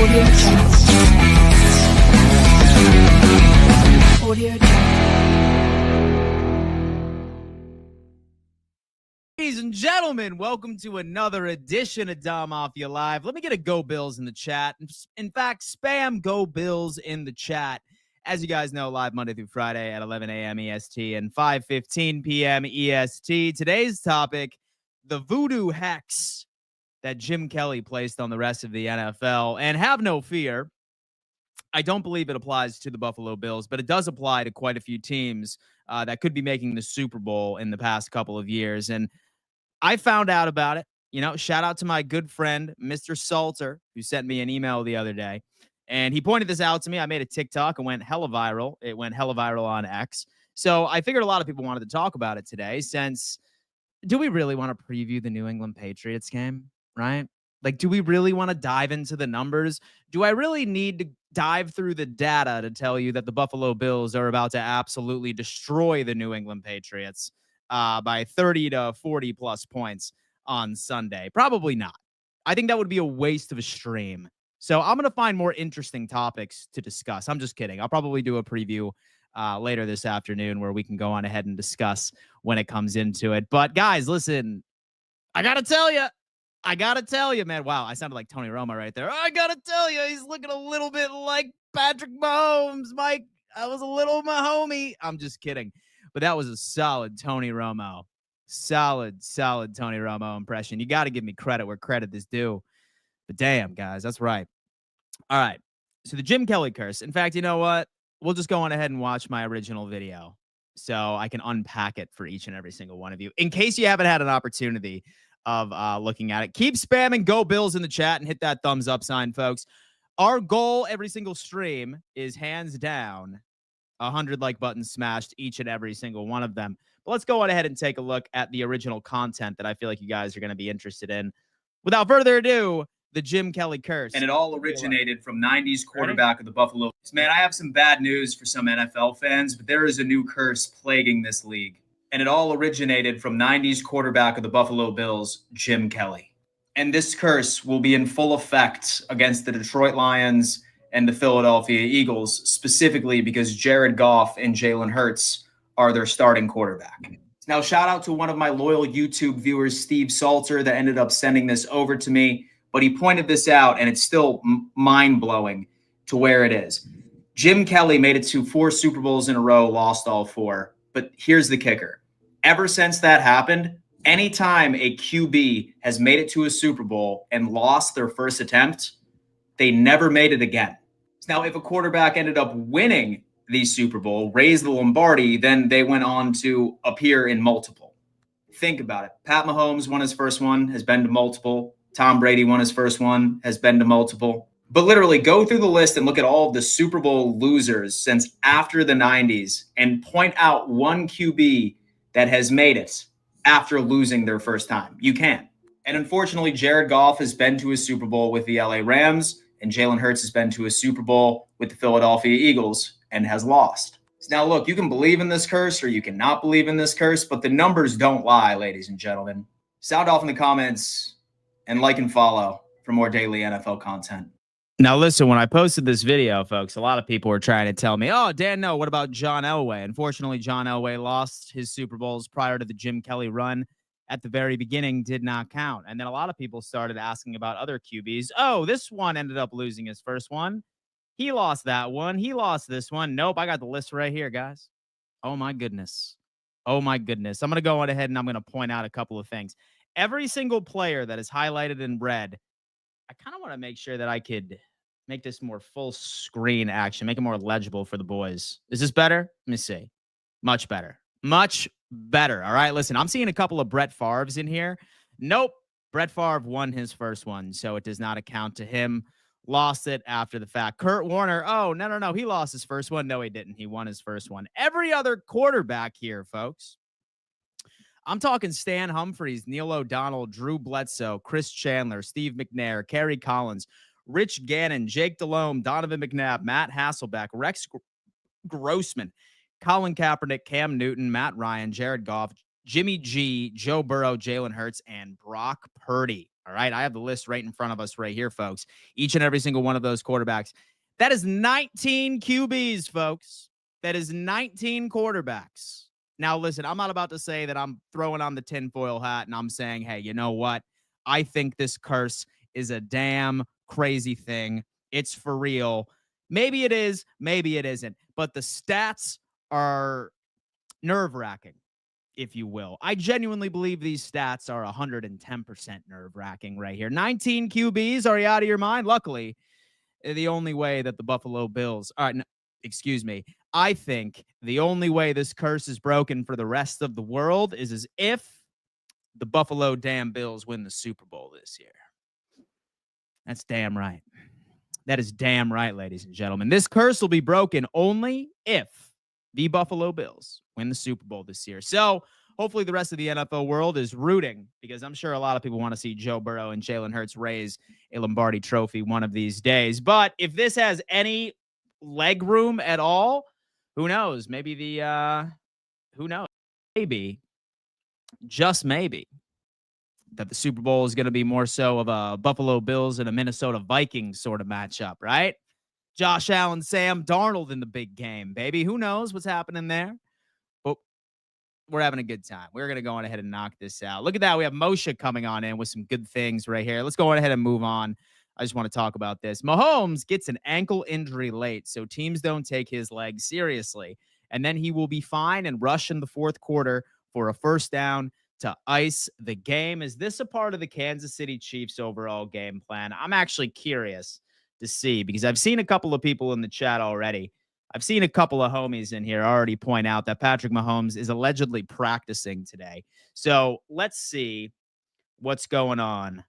Ladies and gentlemen, welcome to another edition of Dom Mafia Live. Let me get a Go Bills in the chat. In fact, spam Go Bills in the chat. As you guys know, live Monday through Friday at 11 a.m. EST and 5:15 p.m. EST. Today's topic, the voodoo hex that Jim Kelly placed on the rest of the NFL. And have no fear, I don't believe it applies to the Buffalo Bills, but it does apply to quite a few teams that could be making the Super Bowl in the past couple of years. And I found out about it. Shout out to my good friend, Mr. Salter, who sent me an email the other day. And he pointed this out to me. I made a TikTok and went hella viral. It went hella viral on X. So I figured a lot of people wanted to talk about it today since, do we really want to preview the New England Patriots game, right? Like, do we really want to dive into the numbers? Do I really need to dive through the data to tell you that the Buffalo Bills are about to absolutely destroy the New England Patriots by 30 to 40 plus points on Sunday? Probably not. I think that would be a waste of a stream. So I'm going to find more interesting topics to discuss. I'm just kidding. I'll probably do a preview later this afternoon where we can go on ahead and discuss when it comes into it. But guys, listen, I got to tell you, man. Wow, I sounded like Tony Romo right there. I got to tell you, he's looking a little bit like Patrick Mahomes, Mike. I was a little Mahomey. I'm just kidding. But that was a solid Tony Romo. Solid Tony Romo impression. You got to give me credit where credit is due. But damn, guys, that's right. All right. So the Jim Kelly curse. In fact, you know what? We'll just go on ahead and watch my original video so I can unpack it for each and every single one of you. In case you haven't had an opportunity of looking at it, keep spamming Go Bills in the chat and hit that thumbs up sign, folks. Our goal every single stream is hands down 100 like buttons smashed, each and every single one of them. But let's go on ahead and take a look at the original content that I feel like you guys are going to be interested in. Without further ado, the Jim Kelly curse. And it all originated from 90s quarterback of the Buffalo. Man, I have some bad news for some NFL fans, but there is a new curse plaguing this league. And it all originated from 90s quarterback of the Buffalo Bills, Jim Kelly. And this curse will be in full effect against the Detroit Lions and the Philadelphia Eagles, specifically because Jared Goff and Jalen Hurts are their starting quarterback. Now, shout out to one of my loyal YouTube viewers, Steve Salter, that ended up sending this over to me. But he pointed this out, and it's still mind-blowing to where it is. Jim Kelly made it to 4 Super Bowls in a row, lost all 4. But here's the kicker. Ever since that happened, anytime a QB has made it to a Super Bowl and lost their first attempt, they never made it again. Now, if a quarterback ended up winning the Super Bowl, raised the Lombardi, then they went on to appear in multiple. Think about it. Pat Mahomes won his first one, has been to multiple. Tom Brady won his first one, has been to multiple. But literally go through the list and look at all of the Super Bowl losers since after the 90s and point out one QB that has made it after losing their first time. You can. And unfortunately, Jared Goff has been to a Super Bowl with the LA Rams, and Jalen Hurts has been to a Super Bowl with the Philadelphia Eagles and has lost. Now, look, you can believe in this curse or you cannot believe in this curse, but the numbers don't lie, ladies and gentlemen. Sound off in the comments and like and follow for more daily NFL content. Now, listen, when I posted this video, folks, a lot of people were trying to tell me, oh, Dan, no, what about John Elway? Unfortunately, John Elway lost his Super Bowls prior to the Jim Kelly run at the very beginning, did not count. And then a lot of people started asking about other QBs. Oh, this one ended up losing his first one. He lost that one. He lost this one. Nope, I got the list right here, guys. Oh, my goodness. Oh, my goodness. I'm going to go on ahead and I'm going to point out a couple of things. Every single player that is highlighted in red, I kind of want to make sure that I could make this more full screen action, make it more legible for the boys. Is this better? Let me see. Much better. Much better. All right, listen, I'm seeing a couple of Brett Favre's in here. Nope. Brett Favre won his first one, so it does not account to him. Lost it after the fact. Kurt Warner, oh, no. He lost his first one. No, he didn't. He won his first one. Every other quarterback here, folks. I'm talking Stan Humphries, Neil O'Donnell, Drew Bledsoe, Chris Chandler, Steve McNair, Kerry Collins, Rich Gannon, Jake Delhomme, Donovan McNabb, Matt Hasselbeck, Rex Grossman, Colin Kaepernick, Cam Newton, Matt Ryan, Jared Goff, Jimmy G, Joe Burrow, Jalen Hurts, and Brock Purdy. All right. I have the list right in front of us right here, folks. Each and every single one of those quarterbacks. That is 19 QBs, folks. That is 19 quarterbacks. Now, listen, I'm not about to say that I'm throwing on the tinfoil hat and I'm saying, hey, you know what? I think this curse is a damn crazy thing. It's for real. Maybe it is, maybe it isn't. But the stats are nerve wracking, if you will. I genuinely believe these stats are 110% nerve wracking right here. 19 QBs. Are you out of your mind? Luckily, the only way that the Buffalo Bills, no, excuse me, I think the only way this curse is broken for the rest of the world is as if the Buffalo damn Bills win the Super Bowl this year. That's damn right. That is damn right, ladies and gentlemen. This curse will be broken only if the Buffalo Bills win the Super Bowl this year. So hopefully the rest of the NFL world is rooting, because I'm sure a lot of people want to see Joe Burrow and Jalen Hurts raise a Lombardi trophy one of these days. But if this has any leg room at all, who knows? Maybe who knows? Maybe, just maybe, that the Super Bowl is going to be more so of a Buffalo Bills and a Minnesota Vikings sort of matchup, right? Josh Allen, Sam Darnold in the big game, baby. Who knows what's happening there? But we're having a good time. We're going to go on ahead and knock this out. Look at that. We have Moshe coming on in with some good things right here. Let's go on ahead and move on. I just want to talk about this. Mahomes gets an ankle injury late, so teams don't take his leg seriously. And then he will be fine and rush in the fourth quarter for a first down to ice the game. Is this a part of the Kansas City Chiefs overall game plan? I'm actually curious to see, because I've seen a couple of people in the chat already. I've seen a couple of homies in here already point out that Patrick Mahomes is allegedly practicing today. So let's see what's going on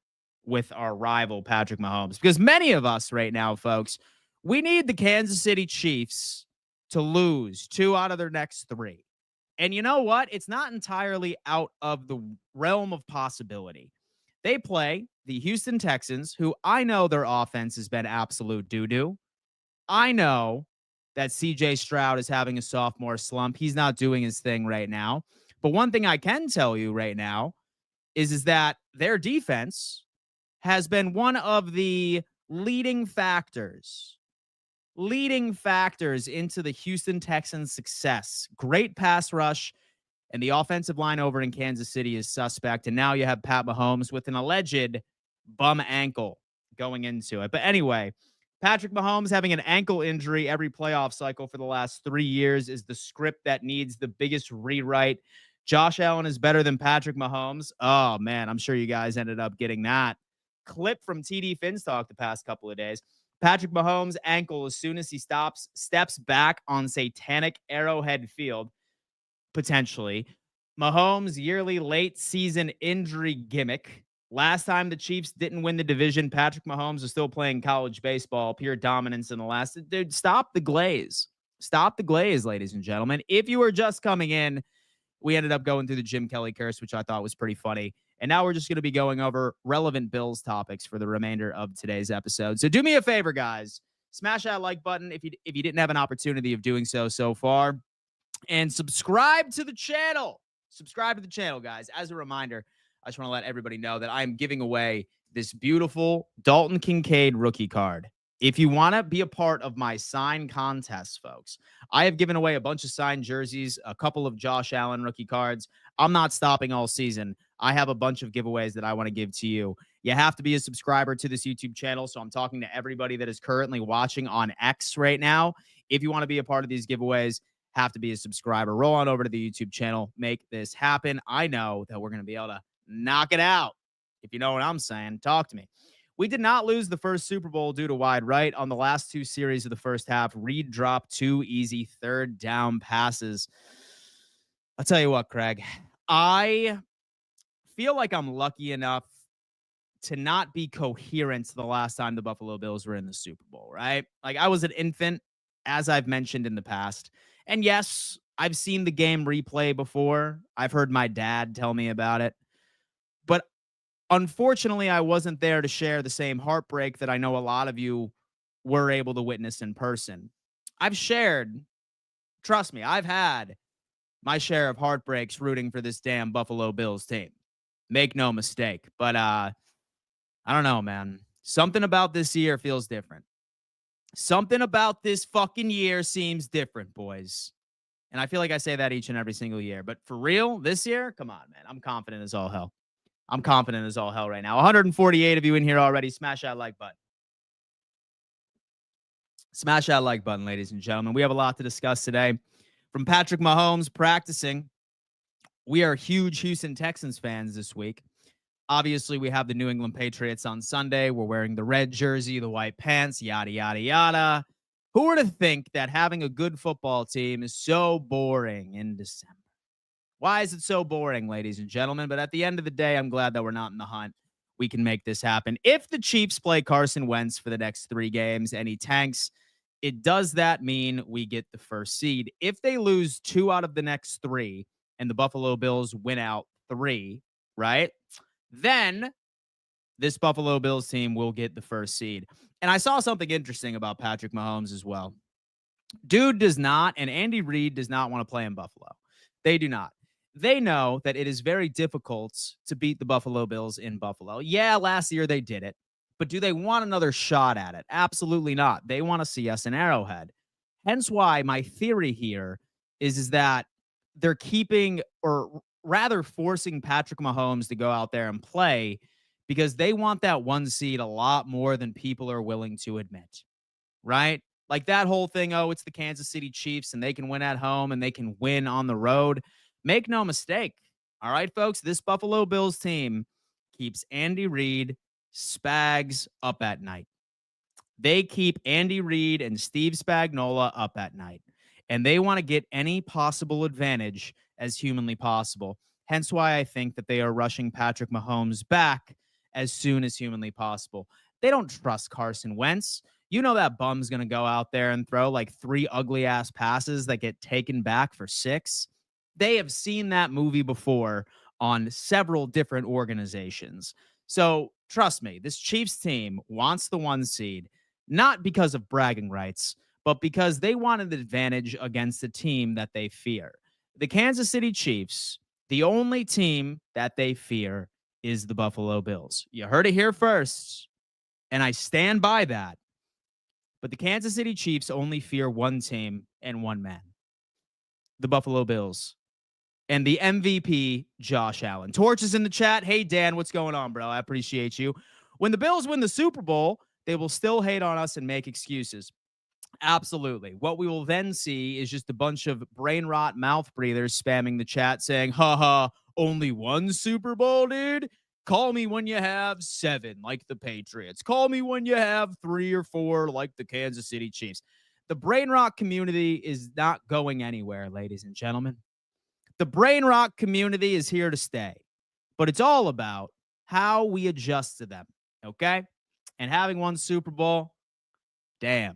with our rival Patrick Mahomes, because many of us right now, folks, we need the Kansas City Chiefs to lose 2 out of their next 3. And you know what? It's not entirely out of the realm of possibility. They play the Houston Texans, who I know their offense has been absolute doo-doo. I know that CJ Stroud is having a sophomore slump. He's not doing his thing right now. But one thing I can tell you right now is that their defense has been one of the leading factors into the Houston Texans' success. Great pass rush, and the offensive line over in Kansas City is suspect. And now you have Pat Mahomes with an alleged bum ankle going into it. But anyway, Patrick Mahomes having an ankle injury every playoff cycle for the last 3 years is the script that needs the biggest rewrite. Josh Allen is better than Patrick Mahomes. Oh, man, I'm sure you guys ended up getting that clip from TD Finstock the past couple of days. Patrick Mahomes' ankle, as soon as he steps back on Satanic Arrowhead Field, potentially. Mahomes' yearly late season injury gimmick. Last time the Chiefs didn't win the division, Patrick Mahomes was still playing college baseball, pure dominance in the last. Dude, stop the glaze. Stop the glaze, ladies and gentlemen. If you were just coming in, we ended up going through the Jim Kelly curse, which I thought was pretty funny. And now we're just going to be going over relevant Bills topics for the remainder of today's episode. So do me a favor, guys. Smash that like button if you didn't have an opportunity of doing so far. And subscribe to the channel. Subscribe to the channel, guys. As a reminder, I just want to let everybody know that I'm giving away this beautiful Dalton Kincaid rookie card. If you want to be a part of my sign contest, folks, I have given away a bunch of signed jerseys, a couple of Josh Allen rookie cards. I'm not stopping all season. I have a bunch of giveaways that I want to give to you. You have to be a subscriber to this YouTube channel. So I'm talking to everybody that is currently watching on X right now. If you want to be a part of these giveaways, have to be a subscriber. Roll on over to the YouTube channel. Make this happen. I know that we're going to be able to knock it out. If you know what I'm saying, talk to me. We did not lose the first Super Bowl due to wide right. On the last 2 series of the first half, Reed dropped 2 easy third down passes. I'll tell you what, Craig, I feel like I'm lucky enough to not be coherent the last time the Buffalo Bills were in the Super Bowl, right? Like, I was an infant, as I've mentioned in the past. And yes, I've seen the game replay before. I've heard my dad tell me about it. But unfortunately, I wasn't there to share the same heartbreak that I know a lot of you were able to witness in person. Trust me, I've had my share of heartbreaks rooting for this damn Buffalo Bills team. Make no mistake. But I don't know, man. Something about this year feels different. Something about this fucking year seems different, boys. And I feel like I say that each and every single year. But for real, this year, come on, man. I'm confident as all hell. I'm confident as all hell right now. 148 of you in here already. Smash that like button. Smash that like button, ladies and gentlemen. We have a lot to discuss today. From Patrick Mahomes practicing, we are huge Houston Texans fans this week. Obviously, we have the New England Patriots on Sunday. We're wearing the red jersey, the white pants, yada, yada, yada. Who were to think that having a good football team is so boring in December? Why is it so boring, ladies and gentlemen? But at the end of the day, I'm glad that we're not in the hunt. We can make this happen. If the Chiefs play Carson Wentz for the next 3 games and he tanks, does that mean we get the first seed? If they lose 2 out of the next 3 and the Buffalo Bills win out 3, right? Then this Buffalo Bills team will get the first seed. And I saw something interesting about Patrick Mahomes as well. Dude does not, and Andy Reid does not want to play in Buffalo. They do not. They know that it is very difficult to beat the Buffalo Bills in Buffalo. Yeah, last year they did it, but do they want another shot at it? Absolutely not. They want to see us in Arrowhead. Hence why my theory here is that they're keeping, or rather forcing, Patrick Mahomes to go out there and play because they want that 1 seed a lot more than people are willing to admit, right? Like that whole thing, oh, it's the Kansas City Chiefs and they can win at home and they can win on the road. Make no mistake. All right, folks, this Buffalo Bills team keeps Andy Reid, Spags up at night. They keep Andy Reid and Steve Spagnuolo up at night. And they want to get any possible advantage as humanly possible. Hence why I think that they are rushing Patrick Mahomes back as soon as humanly possible. They don't trust Carson Wentz. You know that bum's going to go out there and throw like 3 ugly-ass passes that get taken back for 6. They have seen that movie before on several different organizations. So trust me, this Chiefs team wants the 1 seed, not because of bragging rights, but because they want an advantage against the team that they fear. The Kansas City Chiefs, the only team that they fear is the Buffalo Bills. You heard it here first, and I stand by that. But the Kansas City Chiefs only fear 1 team and 1 man, the Buffalo Bills. And the MVP, Josh Allen. Torch is in the chat. Hey, Dan, what's going on, bro? I appreciate you. When the Bills win the Super Bowl, they will still hate on us and make excuses. Absolutely. What we will then see is just a bunch of brain rot mouth breathers spamming the chat saying, haha, only 1 Super Bowl, dude? Call me when you have 7, like the Patriots. Call me when you have 3 or 4, like the Kansas City Chiefs. The brain rot community is not going anywhere, ladies and gentlemen. The brain rot community is here to stay, but it's all about how we adjust to them, okay? And having 1 Super Bowl, damn,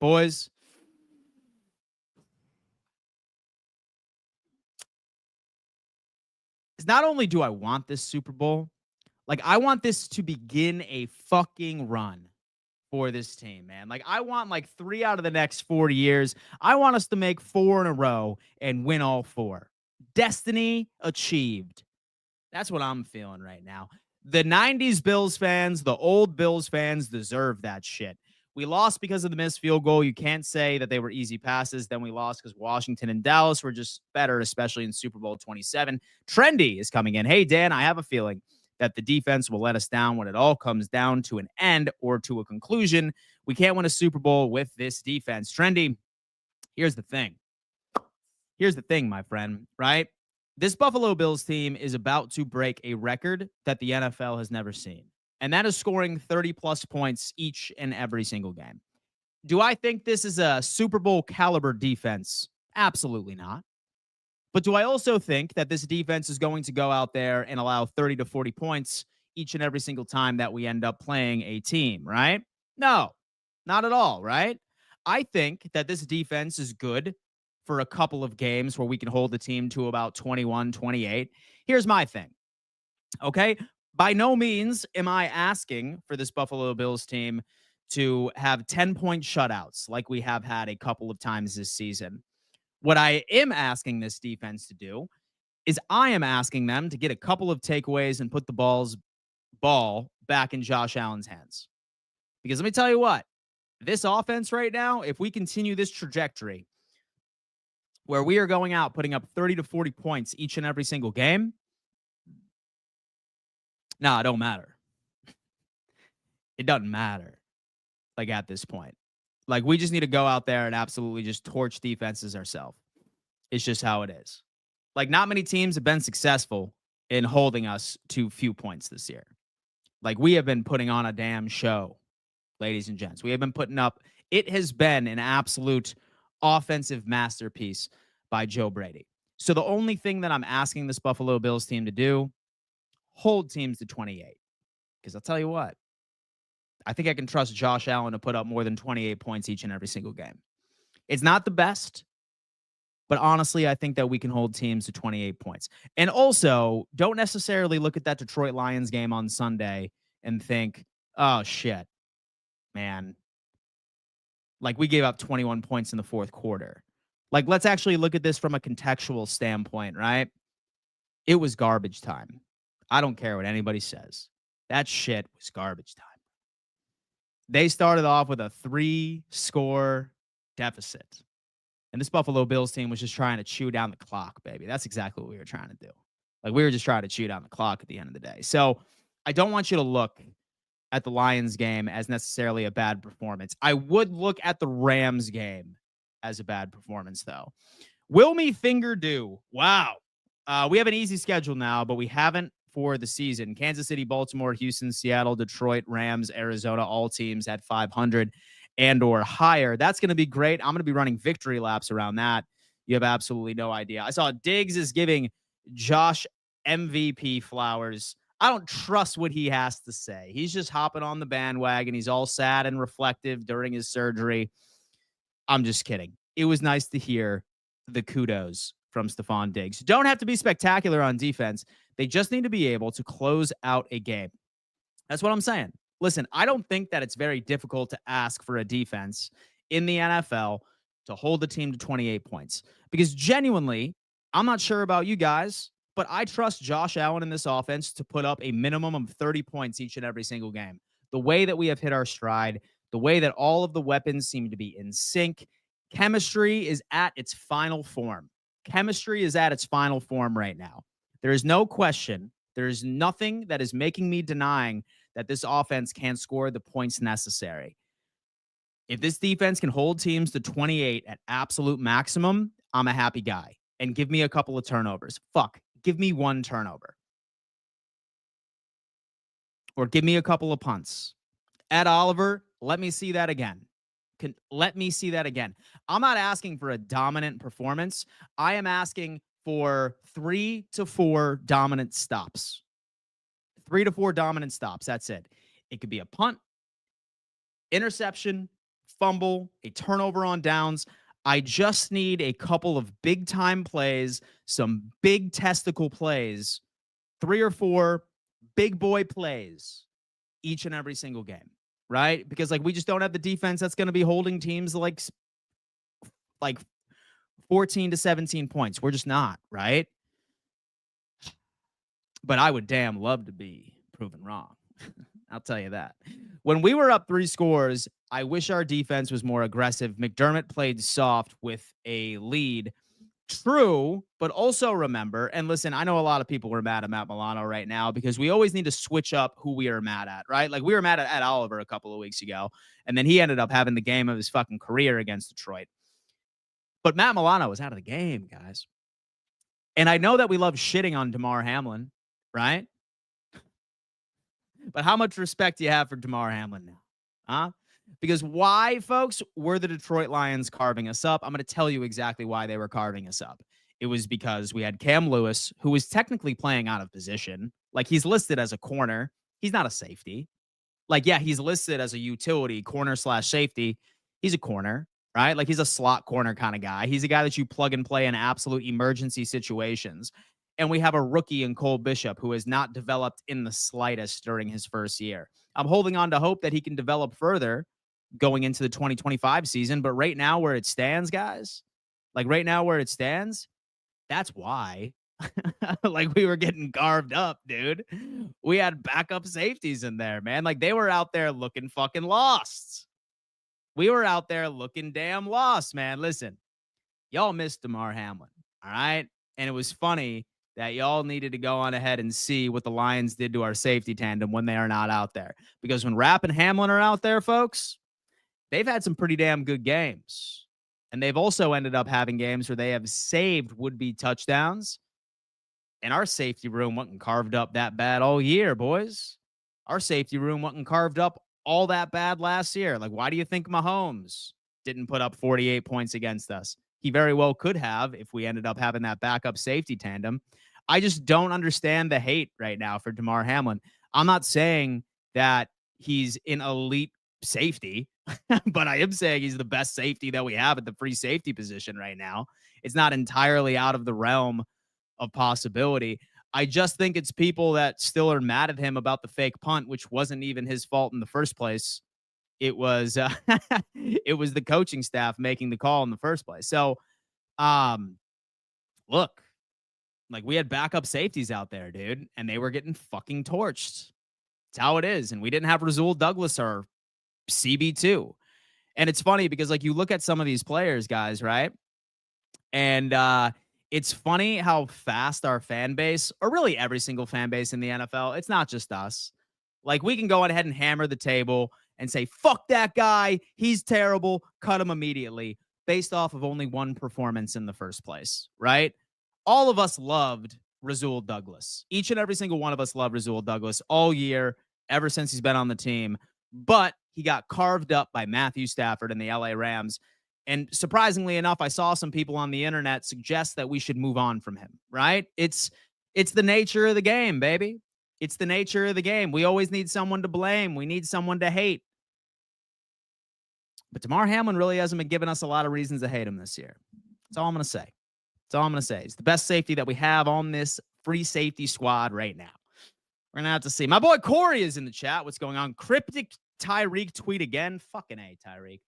boys. It's not only do I want this Super Bowl, like I want this to begin a fucking run for this team, man. Like I want like 3 out of the next 4 years. I want us to make 4 in a row and win all 4. Destiny achieved. That's what I'm feeling right now. The 90s Bills fans, the old Bills fans deserve that shit. We lost because of the missed field goal. You can't say that they were easy passes. Then we lost because Washington and Dallas were just better, especially in Super Bowl 27. Trendy is coming in. Hey, Dan, I have a feeling that the defense will let us down when it all comes down to an end or to a conclusion. We can't win a Super Bowl with this defense. Trendy, here's the thing. Here's the thing, my friend, right? This Buffalo Bills team is about to break a record that the NFL has never seen, and that is scoring 30-plus points each and every single game. Do I think this is a Super Bowl caliber defense? Absolutely not. But do I also think that this defense is going to go out there and allow 30 to 40 points each and every single time that we end up playing a team, right? No, not at all, right? I think that this defense is good for a couple of games where we can hold the team to about 21, 28. Here's my thing, okay? By no means am I asking for this Buffalo Bills team to have 10-point shutouts like we have had a couple of times this season. What I am asking this defense to do is I am asking them to get a couple of takeaways and put the ball back in Josh Allen's hands. Because let me tell you what, this offense right now, if we continue this trajectory where we are going out putting up 30 to 40 points each and every single game, it don't matter. It doesn't matter, like, at this point. Like, we just need to go out there and absolutely just torch defenses ourselves. It's just how it is. Like, not many teams have been successful in holding us to few points this year. Like, we have been putting on a damn show, ladies and gents. We have been putting up, it has been an absolute offensive masterpiece by Joe Brady. So the only thing that I'm asking this Buffalo Bills team to do, hold teams to 28. Because I'll tell you what, I think I can trust Josh Allen to put up more than 28 points each and every single game. It's not the best, but honestly, I think that we can hold teams to 28 points. And also, don't necessarily look at that Detroit Lions game on Sunday and think, oh, shit, man. Like, we gave up 21 points in the fourth quarter. Like, let's actually look at this from a contextual standpoint, right? It was garbage time. I don't care what anybody says. That shit was garbage time. They started off with a 3-score deficit. And this Buffalo Bills team was just trying to chew down the clock, baby. That's exactly what we were trying to do. Like, we were just trying to chew down the clock at the end of the day. So I don't want you to look at the Lions game as necessarily a bad performance. I would look at the Rams game as a bad performance, though. Will me finger do? Wow. We have an easy schedule now, but we haven't for the season. Kansas City, Baltimore, Houston, Seattle, Detroit, Rams, Arizona, all teams at 500 and or higher. That's going to be great. I'm going to be running victory laps around that. You have absolutely no idea. I saw Diggs is giving Josh MVP flowers. I don't trust what he has to say. He's just hopping on the bandwagon. He's all sad and reflective during his surgery. I'm just kidding. It was nice to hear the kudos from Stephon Diggs. Don't have to be spectacular on defense. They just need to be able to close out a game. That's what I'm saying. Listen, I don't think that it's very difficult to ask for a defense in the NFL to hold the team to 28 points. Because genuinely, I'm not sure about you guys, but I trust Josh Allen in this offense to put up a minimum of 30 points each and every single game. The way that we have hit our stride, the way that all of the weapons seem to be in sync, chemistry is at its final form. Chemistry is at its final form right now. There is no question. There is nothing that is making me denying that this offense can score the points necessary. If this defense can hold teams to 28 at absolute maximum, I'm a happy guy. And give me a couple of turnovers. Give me one turnover. Or give me a couple of punts. Ed Oliver, let me see that again. Let me see that again. I'm not asking for a dominant performance. I am asking for 3 to 4 dominant stops. 3 to 4 dominant stops. That's it. It could be a punt, interception, fumble, a turnover on downs. I just need a couple of big time plays, some big testicle plays, 3 or 4 big boy plays each and every single game, right? Because like we just don't have the defense that's going to be holding teams like 14 to 17 points. We're just not, right? But I would damn love to be proven wrong. I'll tell you that. When we were up 3 scores, I wish our defense was more aggressive. McDermott played soft with a lead. True, but also remember, and listen, I know a lot of people were mad at Matt Milano right now because we always need to switch up who we are mad at, right? Like we were mad at Ed Oliver a couple of weeks ago, and then he ended up having the game of his fucking career against Detroit. But Matt Milano was out of the game, guys. And I know that we love shitting on Damar Hamlin, right? But how much respect do you have for Damar Hamlin now? Huh? Because why, folks, were the Detroit Lions carving us up? I'm going to tell you exactly why they were carving us up. It was because we had Cam Lewis, who was technically playing out of position. Like, he's listed as a corner. He's not a safety. Like, yeah, he's listed as a utility corner/safety. He's a corner, right? Like, he's a slot corner kind of guy. He's a guy that you plug and play in absolute emergency situations. And we have a rookie in Cole Bishop who has not developed in the slightest during his first year. I'm holding on to hope that he can develop further going into the 2025 season. But right now where it stands, guys, like right now where it stands, that's why Like we were getting carved up, dude. We had backup safeties in there, man. Like they were out there looking fucking lost. We were out there looking damn lost, man. Listen, y'all missed DeMar Hamlin, all right? And it was funny that y'all needed to go on ahead and see what the Lions did to our safety tandem when they are not out there. Because when Rapp and Hamlin are out there, folks, they've had some pretty damn good games. And they've also ended up having games where they have saved would-be touchdowns. And our safety room wasn't carved up that bad all year, boys. Our safety room wasn't carved up all that bad last year. Like, why do you think Mahomes didn't put up 48 points against us? He very well could have if we ended up having that backup safety tandem. I just don't understand the hate right now for DeMar Hamlin. I'm not saying that he's an elite safety, but I am saying he's the best safety that we have at the free safety position right now. It's not entirely out of the realm of possibility. I just think it's people that still are mad at him about the fake punt, which wasn't even his fault in the first place. It was it was the coaching staff making the call in the first place. So, look, like we had backup safeties out there, dude, and they were getting fucking torched. It's how it is. And we didn't have Rasul Douglas or CB2. And it's funny because like you look at some of these players, guys, right? And it's funny how fast our fan base, or really every single fan base in the NFL, it's not just us. Like we can go ahead and hammer the table and say, fuck that guy. He's terrible. Cut him immediately based off of only one performance in the first place, right? All of us loved Rasul Douglas. Each and every single one of us loved Rasul Douglas all year, ever since he's been on the team. But he got carved up by Matthew Stafford and the LA Rams. And surprisingly enough, I saw some people on the internet suggest that we should move on from him, right? It's the nature of the game, baby. It's the nature of the game. We always need someone to blame. We need someone to hate. But DeMar Hamlin really hasn't been giving us a lot of reasons to hate him this year. That's all I'm going to say. That's all I'm going to say. He's the best safety that we have on this free safety squad right now. We're going to have to see. My boy Corey is in the chat. What's going on? Cryptic Tyreek tweet again. Fucking A, Tyreek.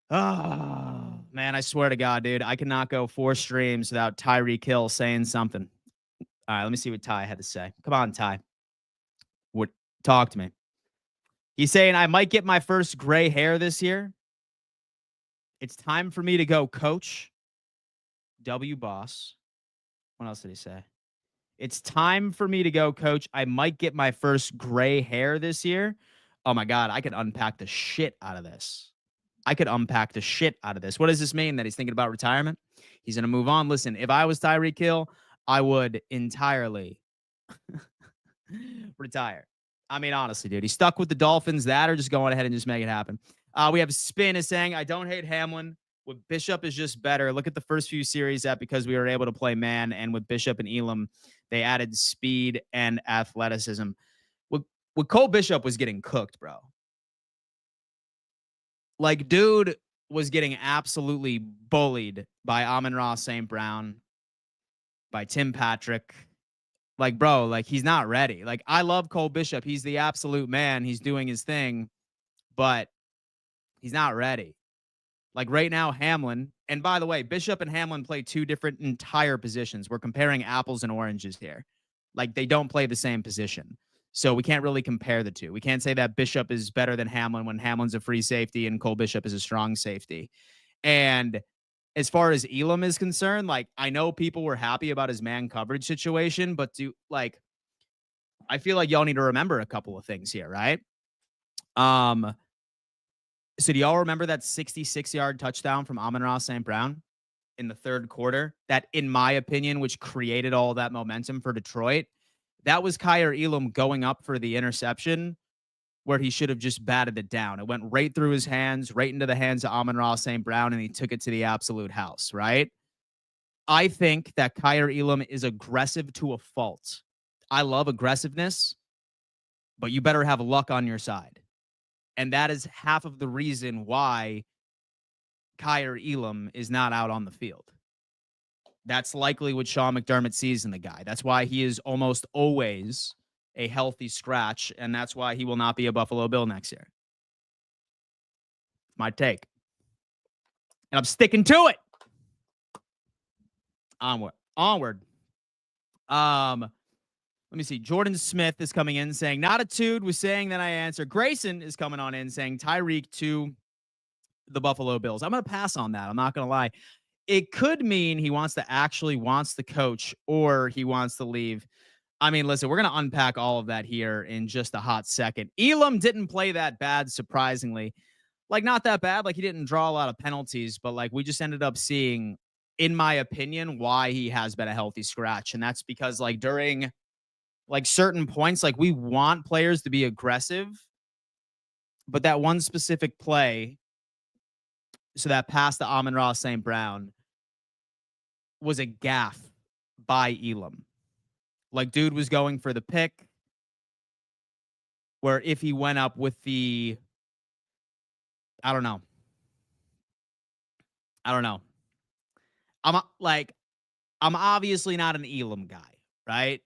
Oh, man, I swear to God, dude, I cannot go 4 streams without Tyreek Hill saying something. All right, let me see what Ty had to say. Come on, Ty. Talk to me. He's saying, I might get my first gray hair this year. It's time for me to go coach. W boss. What else did he say? It's time for me to go coach. I might get my first gray hair this year. Oh, my God, I could unpack the shit out of this. What does this mean? That he's thinking about retirement? He's going to move on. Listen, if I was Tyreek Hill, I would entirely retire. I mean, honestly, dude, he's stuck with the Dolphins. That or just going ahead and just make it happen. We have Spin is saying, I don't hate Hamlin. With Bishop is just better. Look at the first few series that because we were able to play man, and with Bishop and Elam, they added speed and athleticism. With Cole Bishop was getting cooked, bro. Like, dude was getting absolutely bullied by Amon-Ra St. Brown, by Tim Patrick. Like, bro, like, he's not ready. Like, I love Cole Bishop. He's the absolute man. He's doing his thing, but he's not ready. Like, right now, Hamlin, and by the way, Bishop and Hamlin play 2 different entire positions. We're comparing apples and oranges here. Like, they don't play the same position. So we can't really compare the two. We can't say that Bishop is better than Hamlin when Hamlin's a free safety and Cole Bishop is a strong safety. And as far as Elam is concerned, like, I know people were happy about his man coverage situation, but I feel like y'all need to remember a couple of things here, right? So do y'all remember that 66-yard touchdown from Amon-Ra St. Brown in the third quarter? That, in my opinion, which created all that momentum for Detroit. That was Kyer Elam going up for the interception where he should have just batted it down. It went right through his hands, right into the hands of Amon-Ra St. Brown, and he took it to the absolute house, right? I think that Kyer Elam is aggressive to a fault. I love aggressiveness, but you better have luck on your side. And that is half of the reason why Kyer Elam is not out on the field. That's likely what Sean McDermott sees in the guy. That's why he is almost always a healthy scratch, and that's why he will not be a Buffalo Bill next year. My take. And I'm sticking to it. Onward. Onward. Let me see. Jordan Smith is coming in saying, not a dude was saying that I answered. Grayson is coming on in saying Tyreek to the Buffalo Bills. I'm going to pass on that. I'm not going to lie. It could mean he wants the coach, or he wants to leave. I mean, listen, we're going to unpack all of that here in just a hot second. Elam didn't play that bad, surprisingly. Like, not that bad. Like, he didn't draw a lot of penalties, but like, we just ended up seeing, in my opinion, why he has been a healthy scratch. And that's because, like, during like certain points, like, we want players to be aggressive, but that one specific play, so that pass to Amon-Ra St. Brown, was a gaff by Elam. Like, dude was going for the pick, where if he went up with the, I don't know. I'm obviously not an Elam guy, right?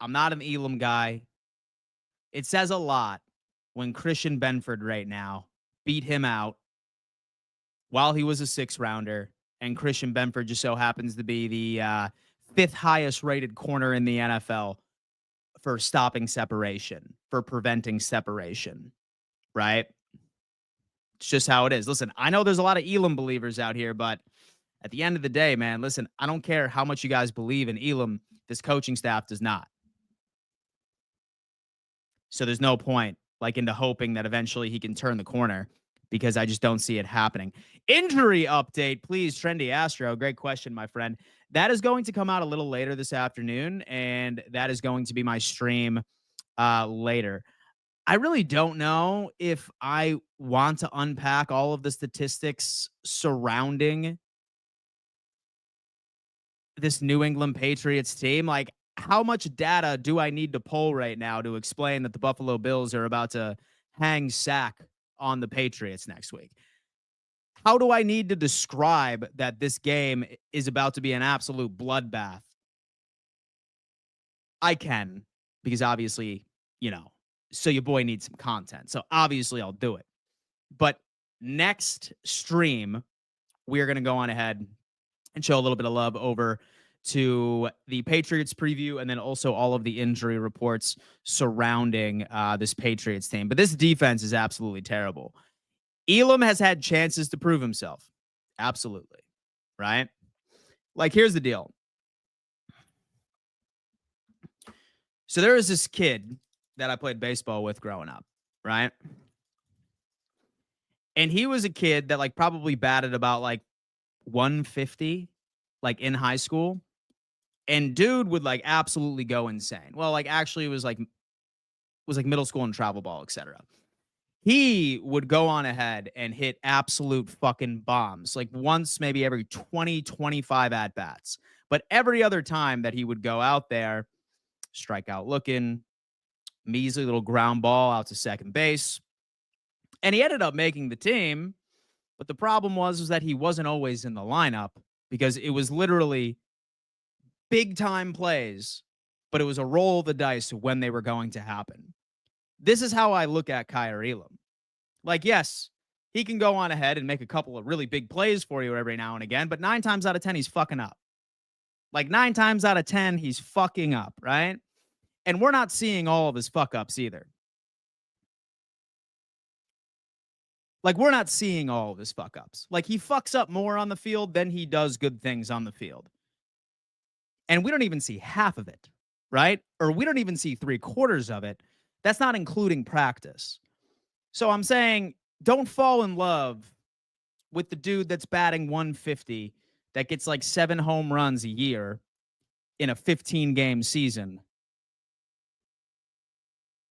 I'm not an Elam guy. It says a lot when Christian Benford right now beat him out while he was a 6-rounder, and Christian Benford just so happens to be the 5th highest rated corner in the NFL for stopping separation, for preventing separation, right? It's just how it is. Listen, I know there's a lot of Elam believers out here, but at the end of the day, man, listen, I don't care how much you guys believe in Elam. This coaching staff does not. So there's no point, like, into hoping that eventually he can turn the corner, because I just don't see it happening. Injury update, please, Trendy Astro. Great question, my friend. That is going to come out a little later this afternoon, and that is going to be my stream later. I really don't know if I want to unpack all of the statistics surrounding this New England Patriots team. Like, how much data do I need to pull right now to explain that the Buffalo Bills are about to hang sack on the Patriots next week? How do I need to describe that this game is about to be an absolute bloodbath? I can, because obviously, so your boy needs some content. So obviously I'll do it. But next stream, we're going to go on ahead and show a little bit of love over to the Patriots preview, and then also all of the injury reports surrounding this Patriots team. But this defense is absolutely terrible. Elam has had chances to prove himself. Absolutely. Right? Like, here's the deal. So there was this kid that I played baseball with growing up, right? And he was a kid that, like, probably batted about like 150, like, in high school. And dude would, like, absolutely go insane. Well, like, actually it was like middle school and travel ball, etc. He would go on ahead and hit absolute fucking bombs, like once maybe every 20, 25 at bats. But every other time that he would go out there, strikeout looking, measly little ground ball out to second base. And he ended up making the team. But the problem was that he wasn't always in the lineup, because it was literally big time plays, but it was a roll of the dice when they were going to happen. This is how I look at Kyle Elam. Like, yes, he can go on ahead and make a couple of really big plays for you every now and again, but 9 times out of 10, he's fucking up. Like, 9 times out of 10, he's fucking up, right? And we're not seeing all of his fuck ups either. Like, we're not seeing all of his fuck ups. Like, he fucks up more on the field than he does good things on the field. And we don't even see half of it, right? Or we don't even see 3/4 of it. That's not including practice. So I'm saying, don't fall in love with the dude that's batting 150, that gets like 7 home runs a year in a 15-game season,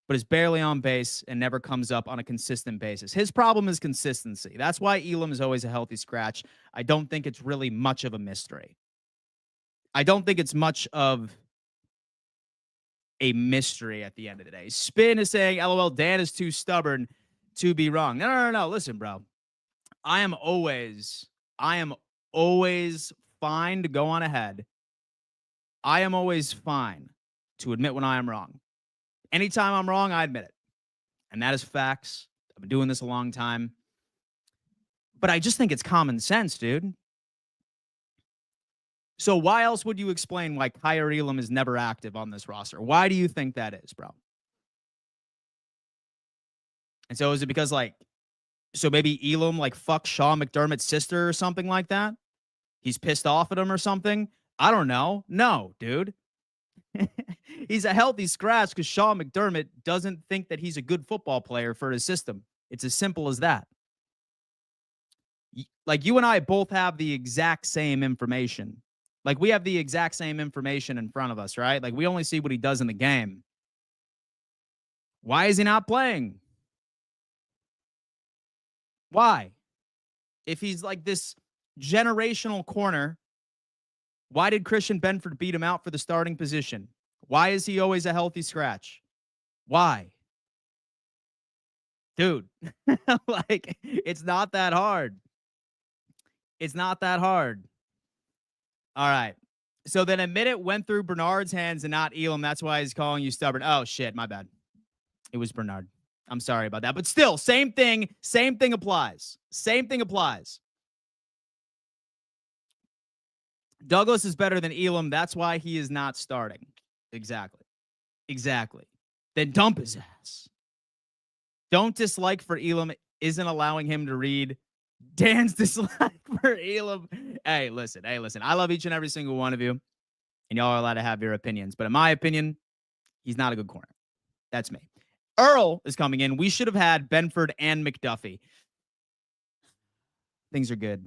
but is barely on base and never comes up on a consistent basis. His problem is consistency. That's why Elam is always a healthy scratch. I don't think it's really much of a mystery. I don't think it's much of a mystery at the end of the day. Spin is saying, LOL, Dan is too stubborn to be wrong. No. Listen, bro. I am always fine to go on ahead. I am always fine to admit when I am wrong. Anytime I'm wrong, I admit it. And that is facts. I've been doing this a long time. But I just think it's common sense, dude. So why else would you explain why Kyer Elam is never active on this roster? Why do you think that is, bro? And so is it because so maybe Elam fuck Sean McDermott's sister or something like that? He's pissed off at him or something? I don't know. No, dude. He's a healthy scratch because Sean McDermott doesn't think that he's a good football player for his system. It's as simple as that. You and I both have the exact same information. We have the exact same information in front of us, right? We only see what he does in the game. Why is he not playing? Why? If he's this generational corner, why did Christian Benford beat him out for the starting position? Why is he always a healthy scratch? Why? Dude, it's not that hard. It's not that hard. All right. So then admit it went through Bernard's hands and not Elam. That's why he's calling you stubborn. Oh, shit. My bad. It was Bernard. I'm sorry about that. But still, same thing. Same thing applies. Same thing applies. Douglas is better than Elam. That's why he is not starting. Exactly. Exactly. Then dump his ass. Don't dislike for Elam isn't allowing him to read. Dan's dislike for Elam. Hey, listen. I love each and every single one of you, and y'all are allowed to have your opinions. But in my opinion, he's not a good corner. That's me. Earl is coming in. We should have had Benford and McDuffie. Things are good.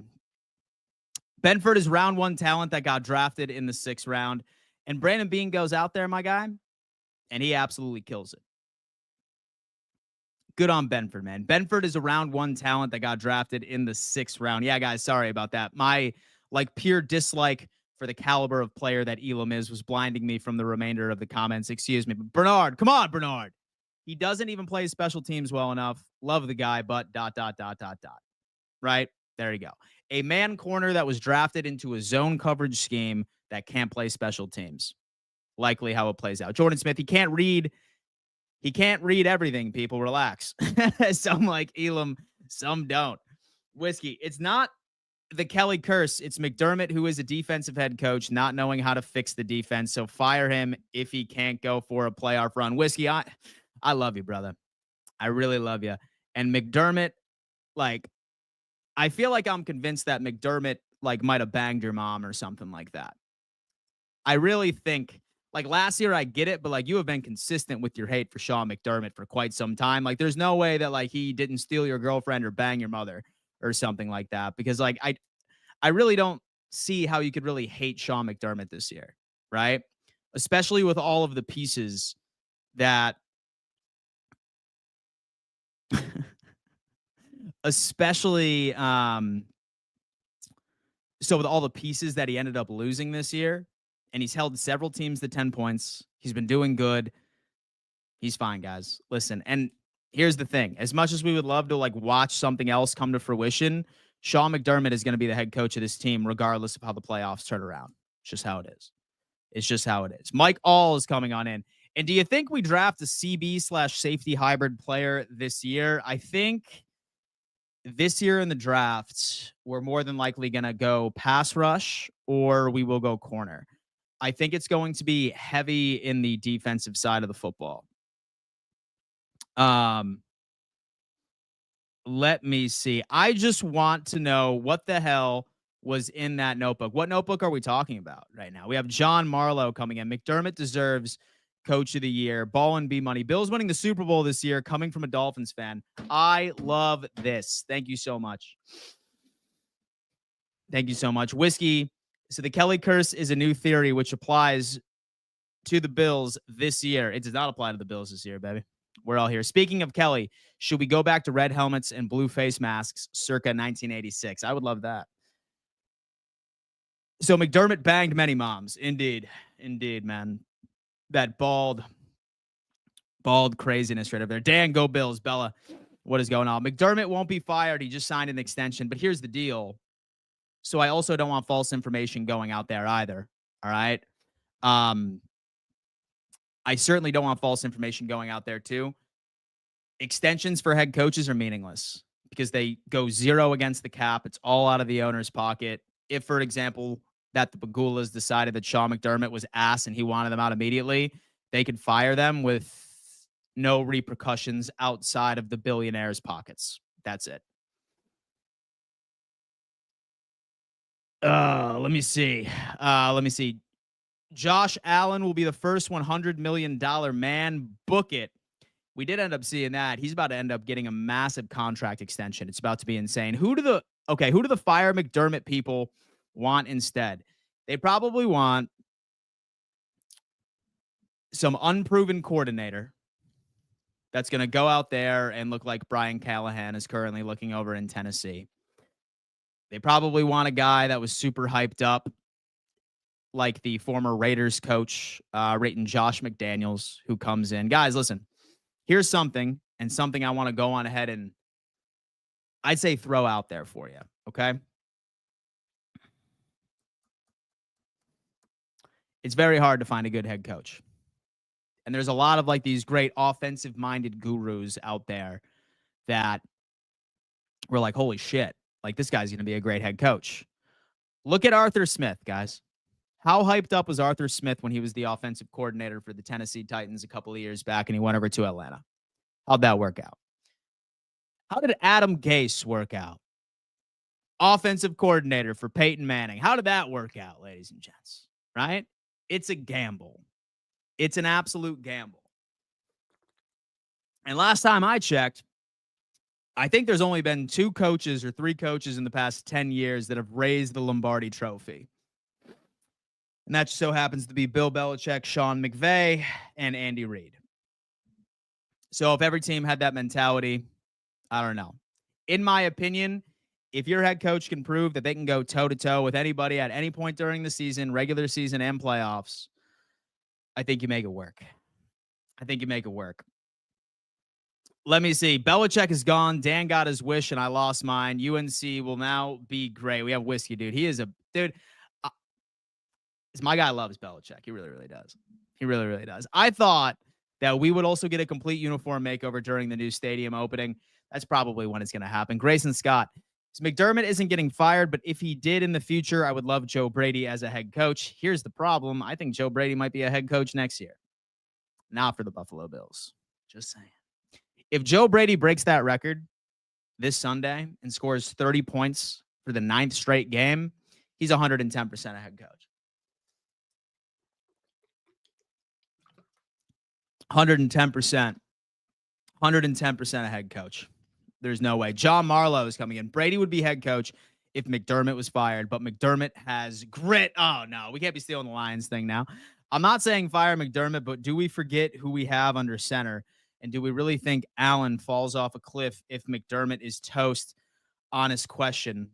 Benford is round 1 talent that got drafted in the 6th round. And Brandon Beane goes out there, my guy, and he absolutely kills it. Good on Benford, man. Benford is a round 1 talent that got drafted in the 6th round. Yeah, guys, sorry about that. My pure dislike for the caliber of player that Elam is was blinding me from the remainder of the comments. Excuse me. But Bernard, come on, Bernard. He doesn't even play special teams well enough. Love the guy, but ... Right? There you go. A man corner that was drafted into a zone coverage scheme that can't play special teams. Likely how it plays out. Jordan Smith, he can't read everything, people. Relax. Some like Elam, some don't. Whiskey, it's not the Kelly curse. It's McDermott, who is a defensive head coach, not knowing how to fix the defense. So fire him if he can't go for a playoff run. Whiskey, I love you, brother. I really love you. And McDermott, I feel like I'm convinced that McDermott might have banged your mom or something like that. I really think last year I get it, but you have been consistent with your hate for Sean McDermott for quite some time. There's no way that he didn't steal your girlfriend or bang your mother or something like that, because I really don't see how you could really hate Sean McDermott this year, right? Especially with all of the pieces that especially so with all the pieces that he ended up losing this year, and he's held several teams to 10 points. He's been doing good. He's fine, guys. Listen, and here's the thing. As much as we would love to watch something else come to fruition, Sean McDermott is going to be the head coach of this team regardless of how the playoffs turn around. It's just how it is. It's just how it is. Mike All is coming on in. And do you think we draft a CB/safety hybrid player this year? I think this year in the draft, we're more than likely going to go pass rush or we will go corner. I think it's going to be heavy in the defensive side of the football. Let me see. I just want to know what the hell was in that notebook. What notebook are we talking about right now? We have John Marlowe coming in. McDermott deserves coach of the year. Ball and B money. Bills winning the Super Bowl this year, coming from a Dolphins fan. I love this. Thank you so much. Thank you so much. Whiskey. So the Kelly curse is a new theory which applies to the Bills this year. It does not apply to the Bills this year, baby. We're all here. Speaking of Kelly, should we go back to red helmets and blue face masks circa 1986? I would love that. So McDermott banged many moms. Indeed. Indeed, man. That bald craziness right over there. Dan, go Bills. Bella, what is going on? McDermott won't be fired. He just signed an extension. But here's the deal. So I also don't want false information going out there either. All right. I certainly don't want false information going out there too. Extensions for head coaches are meaningless because they go zero against the cap. It's all out of the owner's pocket. If, for example, that the Pagulas decided that Sean McDermott was ass and he wanted them out immediately, they could fire them with no repercussions outside of the billionaires' pockets. That's it. Let me see. Josh Allen will be the first $100 million man. Book it. We did end up seeing that. He's about to end up getting a massive contract extension. It's about to be insane. Who do the fire McDermott people want instead? They probably want some unproven coordinator that's going to go out there and look like Brian Callahan is currently looking over in Tennessee. They probably want a guy that was super hyped up, like the former Raiders coach, rating Josh McDaniels, who comes in. Guys, listen. Here's something I want to go on ahead and I'd say throw out there for you, okay? It's very hard to find a good head coach. And there's a lot of like these great offensive-minded gurus out there that were like, holy shit, like this guy's going to be a great head coach. Look at Arthur Smith, guys. How hyped up was Arthur Smith when he was the offensive coordinator for the Tennessee Titans a couple of years back and he went over to Atlanta? How'd that work out? How did Adam Gase work out? Offensive coordinator for Peyton Manning. How did that work out, ladies and gents? Right? It's a gamble. It's an absolute gamble. And last time I checked, I think there's only been 2 coaches or 3 coaches in the past 10 years that have raised the Lombardi Trophy. And that just so happens to be Bill Belichick, Sean McVay, and Andy Reid. So if every team had that mentality, I don't know. In my opinion, if your head coach can prove that they can go toe-to-toe with anybody at any point during the season, regular season and playoffs, I think you make it work. Let me see. Belichick is gone. Dan got his wish, and I lost mine. UNC will now be great. We have Whiskey, dude. He is a dude. My guy loves Belichick. He really, really does. He really, really does. I thought that we would also get a complete uniform makeover during the new stadium opening. That's probably when it's going to happen. Grayson Scott. So McDermott isn't getting fired, but if he did in the future, I would love Joe Brady as a head coach. Here's the problem. I think Joe Brady might be a head coach next year. Not for the Buffalo Bills. Just saying. If Joe Brady breaks that record this Sunday and scores 30 points for the 9th straight game, he's 110% a head coach. 110%. 110% a head coach. There's no way. John Marlowe is coming in. Brady would be head coach if McDermott was fired, but McDermott has grit. Oh, no. We can't be stealing the Lions thing now. I'm not saying fire McDermott, but do we forget who we have under center? And do we really think Allen falls off a cliff if McDermott is toast? Honest question.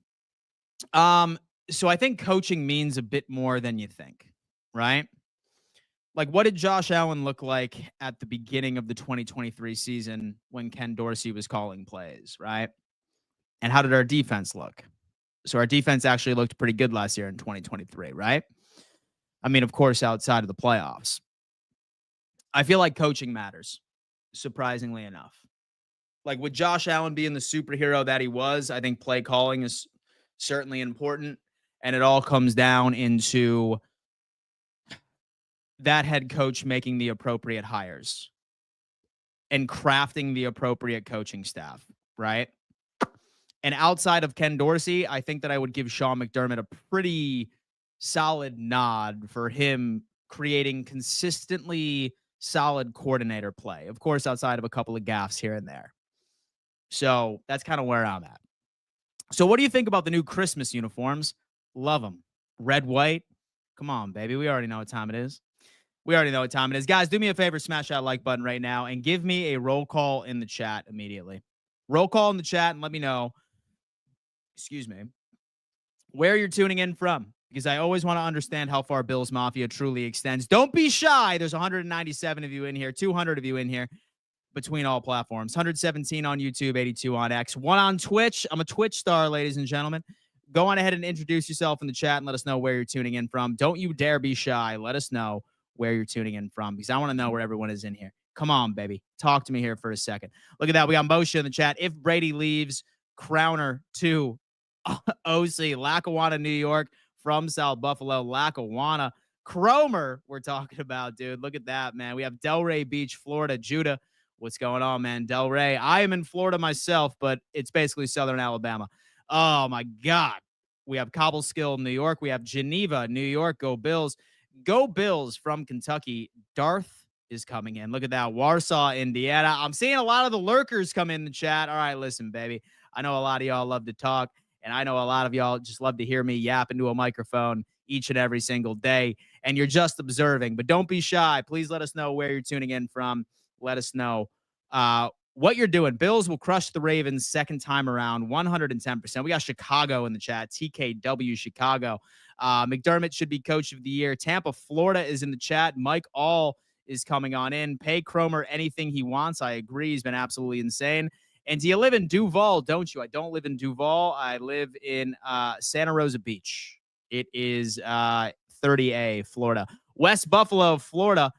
So I think coaching means a bit more than you think, right? Like, what did Josh Allen look like at the beginning of the 2023 season when Ken Dorsey was calling plays, right? And how did our defense look? So our defense actually looked pretty good last year in 2023, right? I mean, of course, outside of the playoffs. I feel like coaching matters, surprisingly enough. Like, with Josh Allen being the superhero that he was, I think play calling is certainly important. And it all comes down into that head coach making the appropriate hires and crafting the appropriate coaching staff, right? And outside of Ken Dorsey, I think that I would give Sean McDermott a pretty solid nod for him creating consistently solid coordinator play. Of course, outside of a couple of gaffes here and there. So that's kind of where I'm at. So what do you think about the new Christmas uniforms? Love them. Red, white. Come on, baby. We already know what time it is. Guys, do me a favor, smash that like button right now and give me a roll call in the chat immediately. Roll call in the chat and let me know, where you're tuning in from, because I always want to understand how far Bills Mafia truly extends. Don't be shy. There's 197 of you in here, 200 of you in here between all platforms, 117 on YouTube, 82 on X, 1 on Twitch. I'm a Twitch star, ladies and gentlemen. Go on ahead and introduce yourself in the chat and let us know where you're tuning in from. Don't you dare be shy. Let us know where you're tuning in from, because I want to know where everyone is in here. Come on, baby. Talk to me here for a second. Look at that. We got Moshe in the chat. If Brady leaves, Crowner to OC, Lackawanna, New York, from South Buffalo, Lackawanna. Cromer, we're talking about, dude. Look at that, man. We have Delray Beach, Florida. Judah, what's going on, man? Delray. I am in Florida myself, but it's basically Southern Alabama. Oh, my God. We have Cobleskill, New York. We have Geneva, New York. Go Bills. Go Bills from Kentucky. Darth is coming in. Look at that. Warsaw, Indiana. I'm seeing a lot of the lurkers come in the chat. All right, listen, baby. I know a lot of y'all love to talk, and I know a lot of y'all just love to hear me yap into a microphone each and every single day, and you're just observing. But don't be shy. Please let us know where you're tuning in from. Let us know what you're doing. Bills will crush the Ravens second time around, 110%. We got Chicago in the chat, TKW Chicago. McDermott should be coach of the year. Tampa, Florida is in the chat. Mike All is coming on in. Pay Cromer anything he wants. I agree. He's been absolutely insane. And do you live in Duval, don't you? I don't live in Duval. I live in Santa Rosa Beach. It is 30A, Florida. West Buffalo, Florida.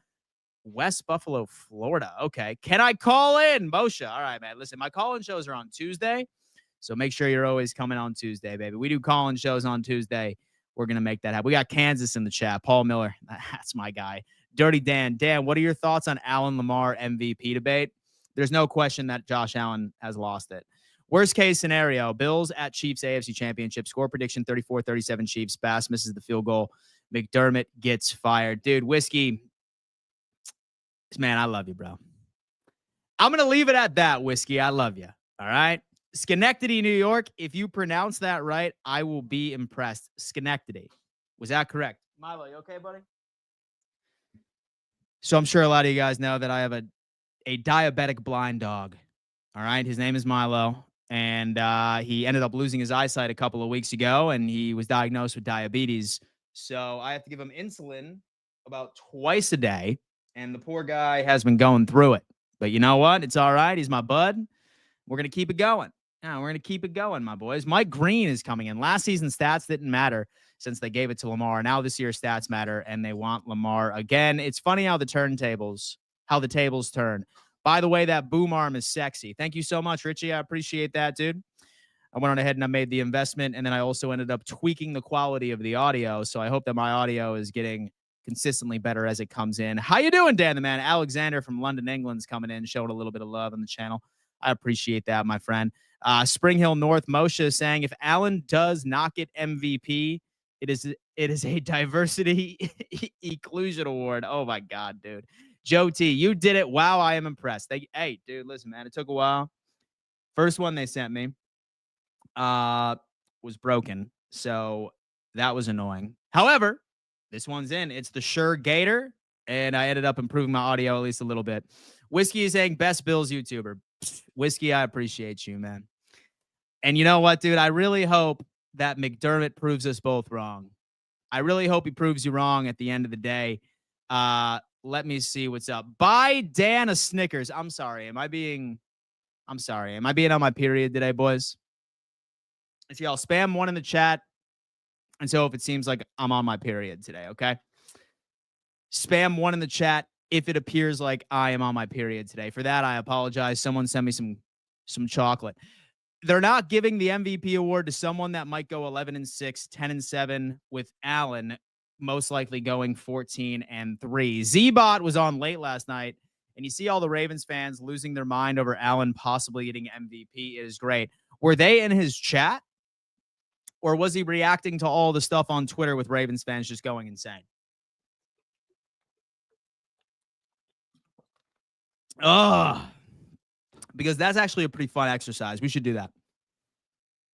West Buffalo, Florida. Okay. Can I call in? Moshe. All right, man. Listen, my call-in shows are on Tuesday, so make sure you're always coming on Tuesday, baby. We do call-in shows on Tuesday. We're going to make that happen. We got Kansas in the chat. Paul Miller. That's my guy. Dirty Dan. Dan, what are your thoughts on Allen Lamar MVP debate? There's no question that Josh Allen has lost it. Worst case scenario, Bills at Chiefs AFC Championship. Score prediction 34-37 Chiefs. Bass misses the field goal. McDermott gets fired. Dude, Whiskey, man, I love you, bro. I'm going to leave it at that, Whiskey. I love you. All right? Schenectady, New York. If you pronounce that right, I will be impressed. Schenectady. Was that correct? Milo, you okay, buddy? So I'm sure a lot of you guys know that I have a diabetic blind dog. All right? His name is Milo. And he ended up losing his eyesight a couple of weeks ago, and he was diagnosed with diabetes. So I have to give him insulin about twice a day. And the poor guy has been going through it. But you know what? It's all right. He's my bud. We're going to keep it going. Yeah, we're going to keep it going, my boys. Mike Green is coming in. Last season's stats didn't matter since they gave it to Lamar. Now this year's stats matter, and they want Lamar again. It's funny how the tables turn. By the way, that boom arm is sexy. Thank you so much, Richie. I appreciate that, dude. I went on ahead and I made the investment, and then I also ended up tweaking the quality of the audio. So I hope that my audio is getting consistently better as it comes in. How you doing, Dan the Man? Alexander from London, England's coming in, showing a little bit of love on the channel. I appreciate that, my friend. Spring Hill North, Moshe is saying, if Allen does not get MVP, it is a diversity inclusion award. Oh, my God, dude. Joe T, you did it. Wow, I am impressed. Hey, dude, listen, man, it took a while. First one they sent me was broken, so that was annoying. However, this one's in. It's the Shure Gator, and I ended up improving my audio at least a little bit. Whiskey is saying best Bills YouTuber. Whiskey, I appreciate you, man. And you know what, dude? I really hope that McDermott proves us both wrong. I really hope he proves you wrong at the end of the day. Let me see what's up. Buy Dan a Snickers. I'm sorry. Am I being on my period today, boys? If y'all spam one in the chat. And so if it seems like I'm on my period today, okay? Spam one in the chat if it appears like I am on my period today. For that, I apologize. Someone sent me some chocolate. They're not giving the MVP award to someone that might go 11-6, 10-7 with Allen, most likely going 14-3. Z-Bot was on late last night, and you see all the Ravens fans losing their mind over Allen possibly getting MVP. It is great. Were they in his chat? Or was he reacting to all the stuff on Twitter with Ravens fans just going insane? Because that's actually a pretty fun exercise. We should do that.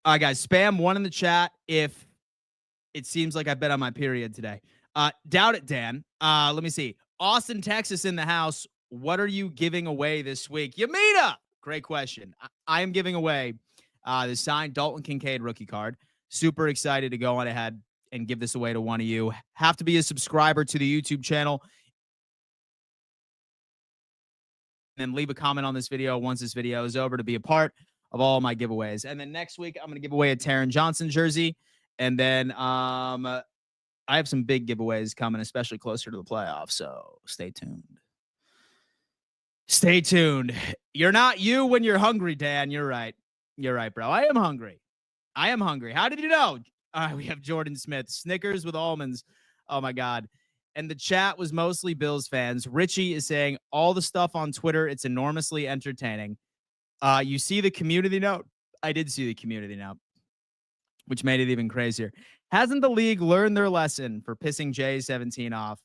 All right, guys, spam one in the chat if it seems like I've been on my period today. Doubt it, Dan. Let me see. Austin, Texas in the house. What are you giving away this week? Yamita! Great question. I am giving away the signed Dalton Kincaid rookie card. Super excited to go on ahead and give this away to one of you. Have to be a subscriber to the YouTube channel. And then leave a comment on this video once this video is over to be a part of all my giveaways. And then next week, I'm going to give away a Taron Johnson jersey. And then I have some big giveaways coming, especially closer to the playoffs. So stay tuned. Stay tuned. You're not you when you're hungry, Dan. You're right. You're right, bro. I am hungry. How did you know? All right, we have Jordan Smith. Snickers with almonds. Oh, my God. And the chat was mostly Bills fans. Richie is saying all the stuff on Twitter, it's enormously entertaining. You see the community note? I did see the community note, which made it even crazier. Hasn't the league learned their lesson for pissing J17 off?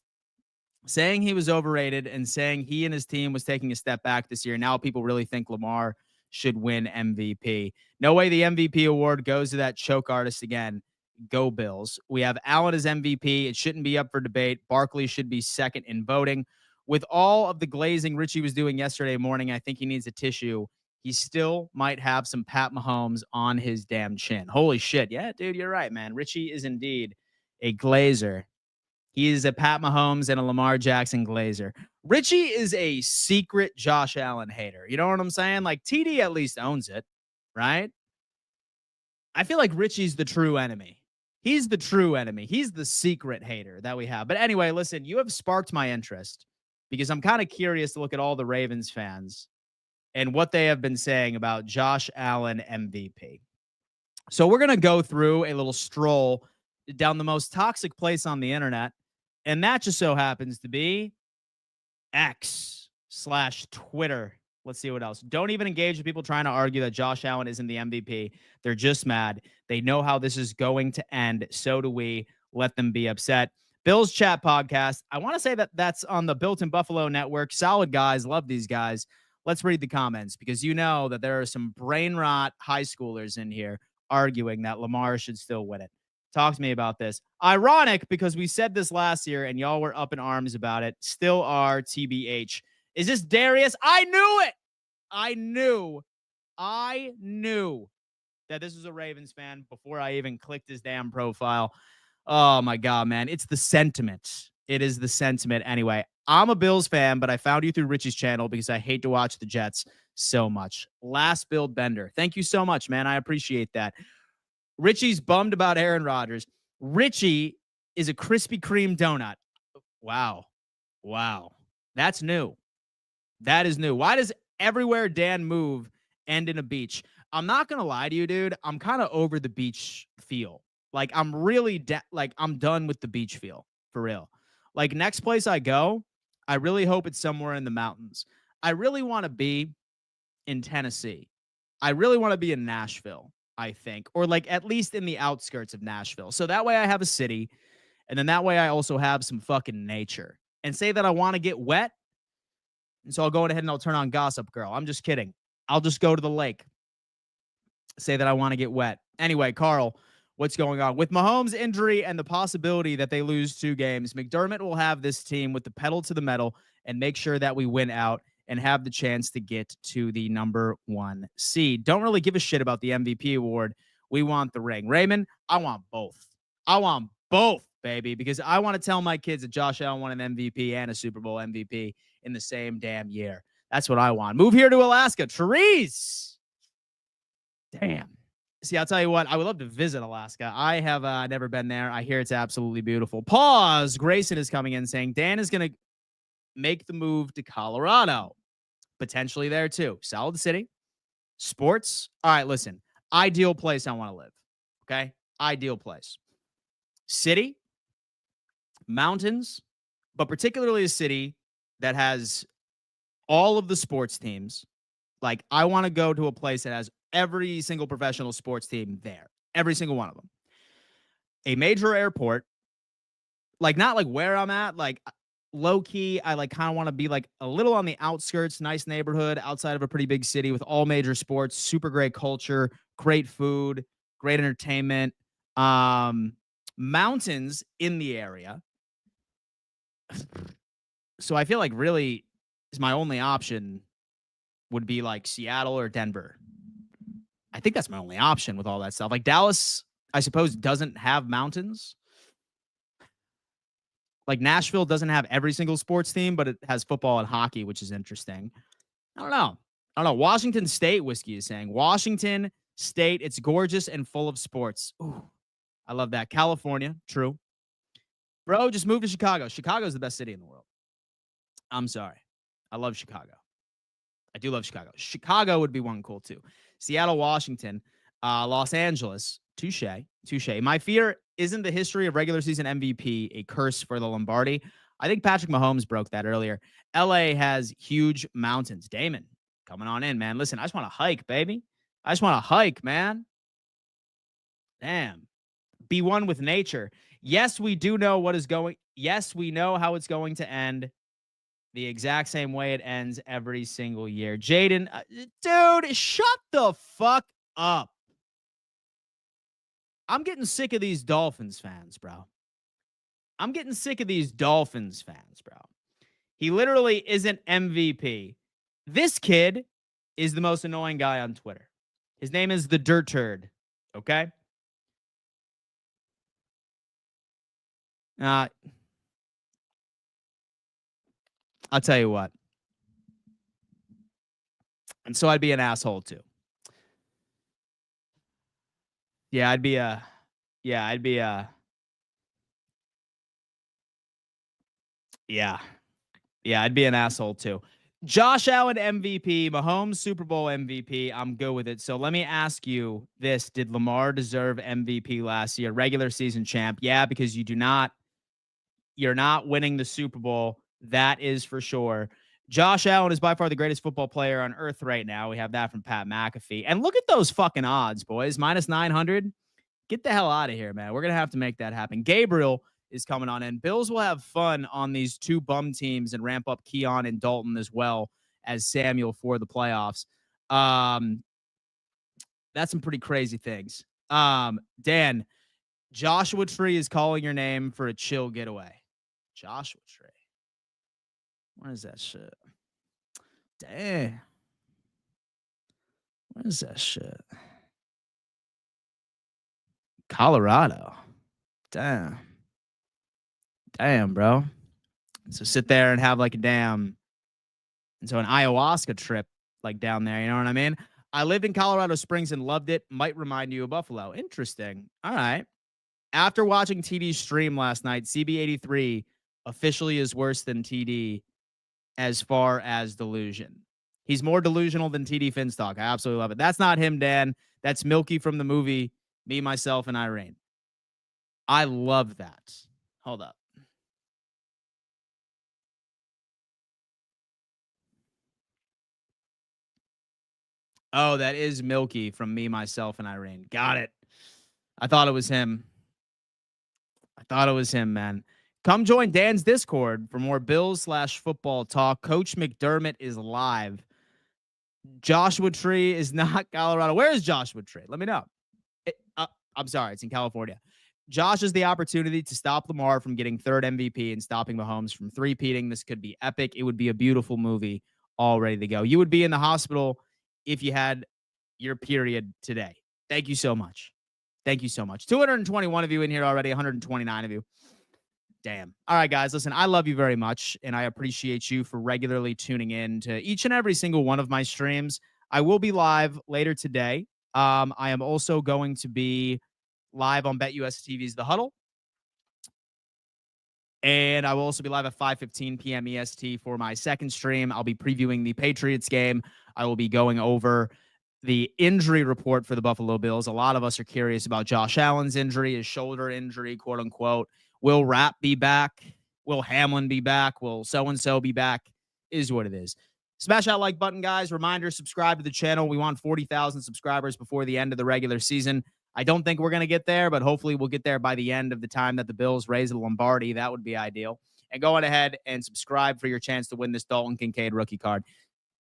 Saying he was overrated and saying he and his team was taking a step back this year. Now people really think Lamar should win MVP. No way the MVP award goes to that choke artist again. Go Bills. We have Allen as MVP. It shouldn't be up for debate. Barkley should be second in voting. With all of the glazing Richie was doing yesterday morning, I think he needs a tissue. He still might have some Pat Mahomes on his damn chin. Holy shit. Yeah, dude, you're right, man. Richie is indeed a glazer. He is a Pat Mahomes and a Lamar Jackson glazer. Richie is a secret Josh Allen hater. You know what I'm saying? Like, TD at least owns it, right? I feel like Richie's the true enemy. He's the true enemy. He's the secret hater that we have. But anyway, listen, you have sparked my interest because I'm kind of curious to look at all the Ravens fans and what they have been saying about Josh Allen MVP. So we're going to go through a little stroll down the most toxic place on the internet. And that just so happens to be X/Twitter. Let's see what else. Don't even engage with people trying to argue that Josh Allen isn't the MVP. They're just mad. They know how this is going to end. So do we. Let them be upset. Bills Chat Podcast. I want to say that that's on the Built in Buffalo Network. Solid guys. Love these guys. Let's read the comments because you know that there are some brain rot high schoolers in here arguing that Lamar should still win it. Talk to me about this. Ironic because we said this last year and y'all were up in arms about it. Still are, TBH. Is this Darius? I knew it. I knew that this was a Ravens fan before I even clicked his damn profile. Oh my God, man. It's the sentiment. It is the sentiment. Anyway, I'm a Bills fan, but I found you through Richie's channel because I hate to watch the Jets so much. Last Build Bender. Thank you so much, man. I appreciate that. Richie's bummed about Aaron Rodgers. Richie is a Krispy Kreme donut. Wow. That's new. That is new. Why does everywhere Dan move end in a beach? I'm not going to lie to you, dude. I'm kind of over the beach feel. Like, I'm really, I'm done with the beach feel, for real. Like, next place I go, I really hope it's somewhere in the mountains. I really want to be in Tennessee. I really want to be in Nashville, I think, or like at least in the outskirts of Nashville. So that way I have a city, and then that way I also have some fucking nature. And say that I want to get wet, and so I'll go ahead and I'll turn on Gossip Girl. I'm just kidding. I'll just go to the lake. Say that I want to get wet. Anyway, Carl, what's going on? With Mahomes' injury and the possibility that they lose 2 games, McDermott will have this team with the pedal to the metal and make sure that we win out and have the chance to get to the number 1 seed. Don't really give a shit about the MVP award. We want the ring. Raymond, I want both. I want both, baby, because I want to tell my kids that Josh Allen won an MVP and a Super Bowl MVP in the same damn year. That's what I want. Move here to Alaska. Therese. Damn. See, I'll tell you what, I would love to visit Alaska. I have never been there. I hear it's absolutely beautiful. Pause. Grayson is coming in saying Dan is going to make the move to Colorado. Potentially there too. Solid city. Sports. All right, listen. Ideal place I want to live. Okay? Ideal place. City. Mountains. But particularly a city that has all of the sports teams. Like, I want to go to a place that has every single professional sports team there. Every single one of them. A major airport. Like, not like where I'm at. Like, low key, I like kind of want to be like a little on the outskirts, nice neighborhood outside of a pretty big city with all major sports, super great culture, great food, great entertainment, mountains in the area. So I feel like really is my only option would be like Seattle or Denver. I think that's my only option with all that stuff. Like Dallas, I suppose, doesn't have mountains. Like Nashville doesn't have every single sports team, but it has football and hockey, which is interesting. I don't know. Washington State whiskey is saying Washington State. It's gorgeous and full of sports. Ooh, I love that. California. True. Bro, just move to Chicago. Chicago is the best city in the world. I'm sorry. I love Chicago. I do love Chicago. Chicago would be one cool too. Seattle, Washington, Los Angeles. Touche. My fear isn't the history of regular season MVP a curse for the Lombardi. I think Patrick Mahomes broke that earlier. LA has huge mountains. Damon, coming on in, man. Listen, I just want to hike, baby. I just want to hike, man. Damn. Be one with nature. Yes, we do know what is going. Yes, we know how it's going to end. The exact same way it ends every single year. Jaden, dude, shut the fuck up. I'm getting sick of these Dolphins fans, bro. I'm getting sick of these Dolphins fans, bro. He literally isn't MVP. This kid is the most annoying guy on Twitter. His name is the Dirt Turd. Okay? I'll tell you what. And so I'd be an asshole too. Yeah, I'd be a yeah, I'd be an asshole too. Josh Allen MVP, Mahomes Super Bowl MVP. I'm good with it. So let me ask you this. Did Lamar deserve MVP last year? Regular season champ. Yeah, because you're not winning the Super Bowl. That is for sure. Josh Allen is by far the greatest football player on earth right now. We have that from Pat McAfee. And look at those fucking odds, boys. Minus 900. Get the hell out of here, man. We're going to have to make that happen. Gabriel is coming on in. Bills will have fun on these two bum teams and ramp up Keon and Dalton as well as Samuel for the playoffs. That's some pretty crazy things. Dan, Joshua Tree is calling your name for a chill getaway. Joshua Tree. What is that shit? Damn. What is that shit? Colorado. Damn. Damn, bro. So sit there and have like a damn. And so an ayahuasca trip like down there. You know what I mean? I lived in Colorado Springs and loved it. Might remind you of Buffalo. Interesting. All right. After watching TD's stream last night, CB83 officially is worse than TD as far as delusion. He's more delusional than TD Finstock. I absolutely love it. That's not him, Dan. That's Milky from the movie Me, Myself, and Irene. I love that. Hold up. Oh, that is Milky from Me, Myself, and Irene. Got it. I thought it was him. Man. Come join Dan's Discord for more Bills/football talk. Coach McDermott is live. Joshua Tree is not Colorado. Where is Joshua Tree? Let me know. I'm sorry. It's in California. Josh has the opportunity to stop Lamar from getting third MVP and stopping Mahomes from three-peating. This could be epic. It would be a beautiful movie all ready to go. You would be in the hospital if you had your period today. Thank you so much. 221 of you in here already, 129 of you. Damn. All right, guys, listen, I love you very much, and I appreciate you for regularly tuning in to each and every single one of my streams. I will be live later today. I am also going to be live on BetUS TV's The Huddle. And I will also be live at 5:15 p.m. EST for my second stream. I'll be previewing the Patriots game. I will be going over the injury report for the Buffalo Bills. A lot of us are curious about Josh Allen's injury, his shoulder injury, quote unquote. Will Rapp be back? Will Hamlin be back? Will so-and-so be back? Is what it is. Smash that like button, guys. Reminder, subscribe to the channel. We want 40,000 subscribers before the end of the regular season. I don't think we're going to get there, but hopefully we'll get there by the end of the time that the Bills raise the Lombardi. That would be ideal. And go on ahead and subscribe for your chance to win this Dalton Kincaid rookie card.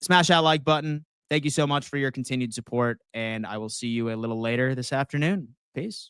Smash that like button. Thank you so much for your continued support, and I will see you a little later this afternoon. Peace.